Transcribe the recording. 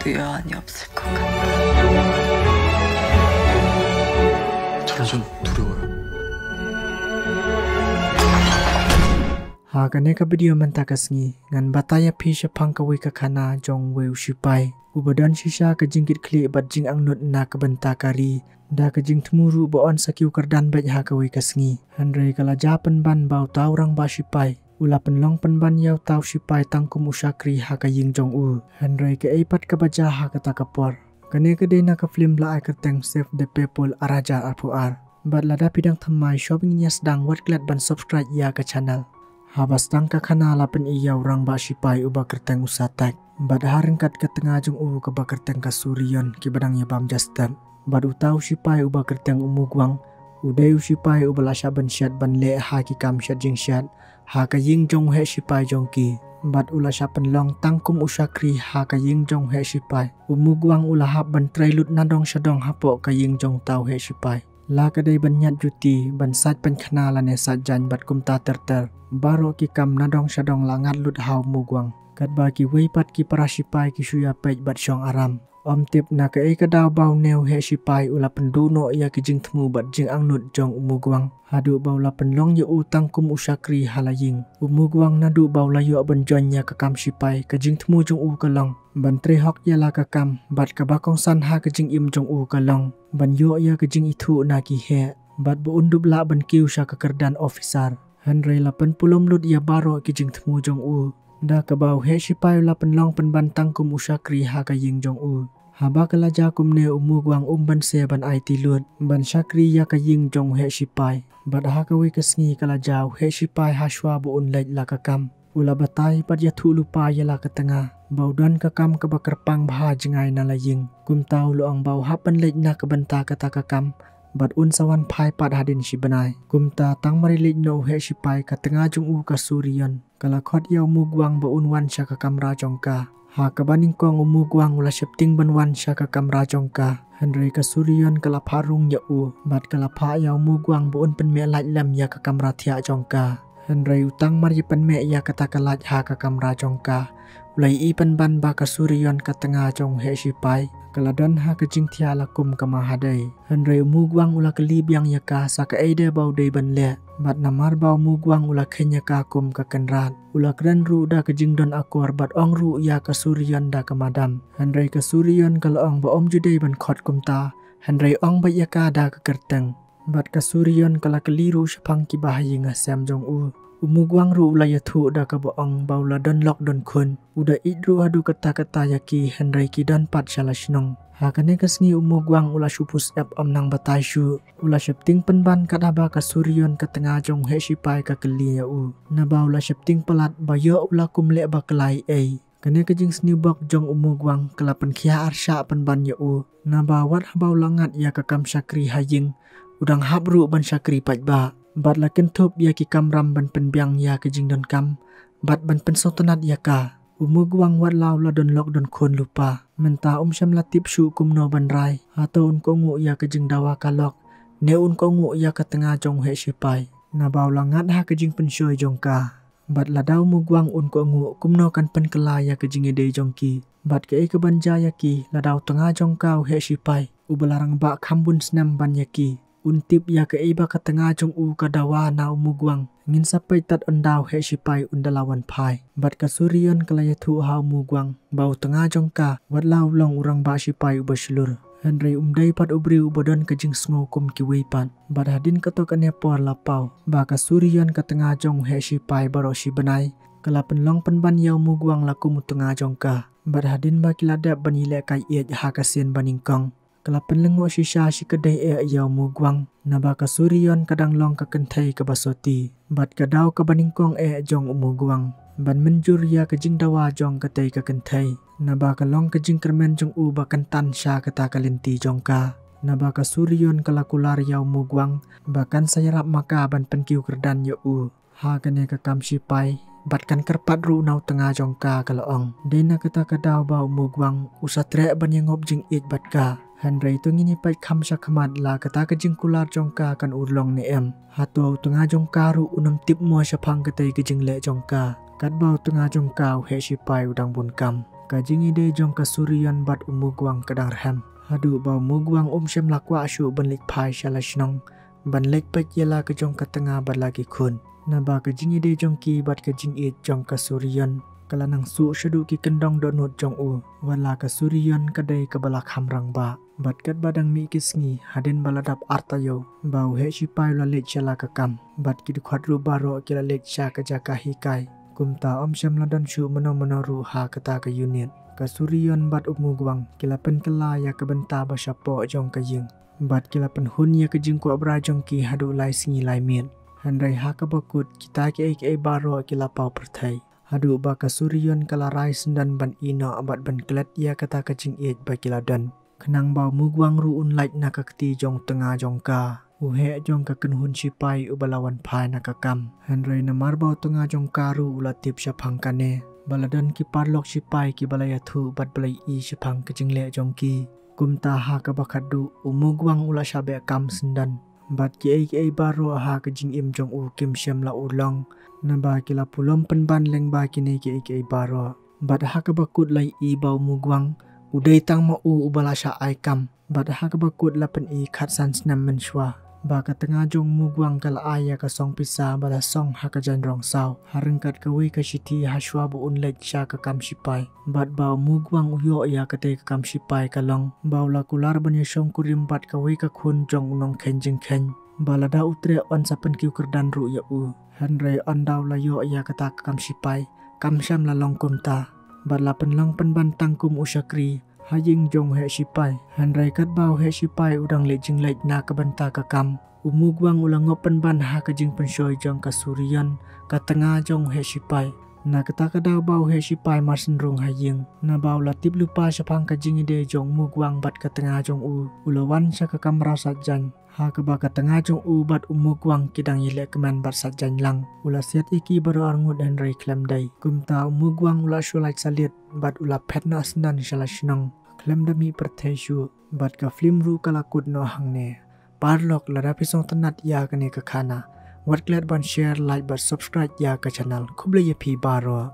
아무도 여한이 없을 것 같다. 저는 좀 두려워요. Hagane ka video mentakasngi ngan bataya pisha pangkawi ka kana jong weu shipai ubadan shisha ka jingkit kli bat jing angnut na ka bentakari da ka jing tmuru boon sakiu kardan bet hakawi kasngi handre kala japan ban bau tau rang ba shipai ula penlong penban yau tau shipai tangkum usakri haka ying jong u handre ka eipat ka baja haka takapor kane ka dena ka film la ka teng save the people araja arpuar bat lada pidang thamai shopping nya sedang wat klat ban subscribe ya ka channel habas tangka kana lapen iya orang ba shipai uba kerteng usatak bad haringkat ke tengah jung ke ba kerteng kasurion ki badang ya bam jastan bad utau shipai uba kerteng umugwang udai shipai ubala shaban syat ban le ha ki kam syat jing syat ha ka ying jong he shipai jong ki bad ula shapan long tangkum usakri ha ka ying jong he shipai umugwang ula hab ban trailut nadong syadong hapo ka ying jong tau he shipai la kadai banyat juti ban sat pen khna la ne sajan bat kumta terter baro ki kam nadong syadong langat lut hau mugwang kat ba ki weipat ki para shipai ki shuya pej bat syong aram om tip na ka e kadau bau neu he shipai ula penduno ya ki jing thmu bat jing angnut jong umugwang hadu bau la penlong ye utang kum usakri halaying umugwang nadu bau la yo ban jonya ka kam shipai ka jing thmu jong u kalong ban tre hok ya la ka kam bat ka bakong san ha ka jing im jong u kalong ban yo ya ka jing ithu na ki he bat bu undub la ban kiu sha ka kerdan officer Handre lapan pulom lut ya baro ki jing thmu jong u da ka bau he shipai lapan long penban tangkum usakri ha ka ying jong u haba kala jakum ne umugwang ban se ban IT lut ban sakri ya ka ying jong he shipai bad ha ka wi kasngi kala jaw he shipai ha shwa bu un lej la ka kam ula batai pat ya thu lupa ya la ka tanga bau dan ka kam ka bakar pang bha jingai na la ying kum tau lu ang bau hapan lej na ka banta ka ta ka kam bat un sawan phai pat hadin shi banai kumta tang mari lej no he shipai ka tengah jung u ka surion kala khot yaw mugwang ba un wan sha ka kamra jongka ha ka baning kong mugwang ula shepting ban wan sha ka kamra jongka handre ka surion kala pharung ya u bat kala pha yaw mugwang ba un pen me laj lam ya ka kamra thia jongka handre utang mari pen me ya ka ta ka laj ha ka kamra jongka ulai i pen ban ba ka surion ka tengah jong he shipai kaladan ha ka jing thia la kum ka mahadai handre mugwang ula kali biang ya ka sa ka ede bau dei ban le bat namar bau mugwang ula khenya ka kum ka kenrat ula kran ru da ka jing don akor bat ong ru ya ka surion da ka madam handre ka surion kala ong ba om judei ban khot kum ta handre ong ba ya ka da ka kerteng bat ka surion kala kaliru shapang ki bahayi nga sam jong u umugwang ru ula ya thu da ka boong baula don lok don khun uda idru hadu kata ya ki handre ki don pat shala shnong hakane kasngi umugwang ula shupus ap om nang batai shu ula shepting penban kadaba ka surion ka tengah jong he shipai ka keli ya u na baula shepting pelat bayo ula kumle ba kelai ei kane ka jing sni bok jong umugwang kelapan khia arsha penban ya u na bawat habau langat ya ka kam sakri haying udang habru ban sakri pat ba bat lakin thup ya ki kamram ban penbiang ya ke jing don kam bat ban pensotonat ya ka umugwang wat law la don lok don khon lupa menta syam latip shu kumno ban rai atau un ko ngu ya ke jing dawa kalok ne un ko ngu ya ka tengah jong he shipai na baw langat ha ke jing pensoi jong ka bat la daw mugwang un ko ngu kumno kan pen kala ya ke jing ede jong ki bat ke ke banja ya ki la daw tengah jong kau he shipai ubalarang ba khambun snam ban ya ki untip ya ke iba ka tengah jong u ka dawa na umugwang ngin sapai tat ondaw he shipai undalawan phai bat ka surion kala ya thu hau mugwang bau tengah jong ka wat law long urang ba shipai ubaslur handre umdai pat ubriu bodon ka jing sngo kum ki weipat bat hadin ka to ka ne por lapau ba ka surion ka tengah jong he shipai baro shi banai kala penlong penban yaw mugwang lakum tengah jong ka bat hadin ba kilada banile kai ye ha ka sien baningkong kelapan lengo shisha si kedai yaw mugwang naba ka surion kadang long ka kentai ka basoti bat kadau ka baningkong jong umugwang ban menjur ya ka jing dawa jong ka tai ka kentai naba ka long ka jing kermen jong u ba kentan sha ka ta kalinti jong ka naba ka surion kalakular yaw mugwang bahkan sayarap maka ban penkiu kerdan ya u ha kane ka kam shipai bat kan kerpat ru nau tengah jong ka kalaong dena kata kadau bau mugwang usatre ban yangop jing it bat ka handre itu ngini pai kham sha khamat la kata ka jing kular jongka kan urlong ne em hato tengah jongka ru unam tip mo sha phang ka tai ka jing le jongka kat bau tengah jongka he shipai udang bun kam Kajing ide jong kasurian bat umugwang kadang rhem. Hadu bau mugwang shem lakwa asyu benlik pai shalashnong. Ban lek pek yela ke jong katengah bat lagi kun. Naba kajing ide jong ki bat kajing it jong kasurian. Kalanang su syadu ki kendong donut jong u. Wala kasurian kadai kebalak hamrang ba. Bat kat badang mi kisngi haden baladap artayo. Bau he shipai la lek shala kakam. Bat ki dukhat ru baro kila lek sha kajaka hikai. Kumta shem ladan syu meno ha kata ke unit. Kasurian bat umugwang kila pen kela ya kebenta basyapo jong kajing. Bat kila pen hun ya kajing kuat berajong ki hadu lai singi lai mien. Handrai ha kabakut kita ke baro kila pau pertai. Hadu ba kasurian kala rai sendan ban ino abat ban kelet ya kata kajing it ba kila dan. Kenang bau mugwang ruun laik na kakti jong tengah jong ka. Uhe jong ka kenhun sipai ubalawan pai na kakam. Handrai na marbau tengah jong karu ulatip syapang kane. Baladan ki parlok sipai ki balaya thu bat balai i syapang kajing le jong ki. Kumta ha kabakadu umugwang ula syabe kam sendan. Bat ki ai baro ha kajing im jong u kim syam la ulong. Naba kila pulom penban leng ba kini ki ai baro. Bat ha kabakut lai i bau mugwang. Udai tang ma u ubala sya ai kam. Bat ha kabakut lapen i khat san snam menshwa. Ba ka tengah jong mugwang kala aya ka song pisa bala song ha ka jan rong saw. Harengkat kawi ka shiti ha shwa bu un lek sya ka kam sipai. Bat bau mugwang uyo ya ka te ka kam sipai kalong. Bau la kular ban yashong kurim bat kawi ka khun jong unong ken jeng ken. Balada utre on sapen kiu kerdan ru ya u. Handrai on daw la yo ya ka ta ka kam sipai. Kam syam la long kumta. Bat la pen long pen ban tangkum usyakri. Hajing jong he sipai. Handrai kat bau he sipai udang lejing lej na kabenta kakam. Umugwang ulang ngopen ban ha kajing pensyoy jong kasurian. Katengah jong he sipai. Na kata kadaw bau he sipai marsenrung hajing. Na bau latip lupa syapang kajing ide jong mugwang bat katengah jong u. Ulawan sya kakam rasa jan. Ha kaba katengah jong u bat umugwang kidang yile keman bat sajan lang. Ula siat iki baru arngut dan rai klem day. Kumta umugwang ula syulai salit bat ula pet na sendan shalashnong. Klem dami pertesyu bat ka film ru kalakut no hangne. Parlok lada pisong tenat ya kene ke kana. Wat klet ban share like bat subscribe ya ke channel. Kuble ye pi baro.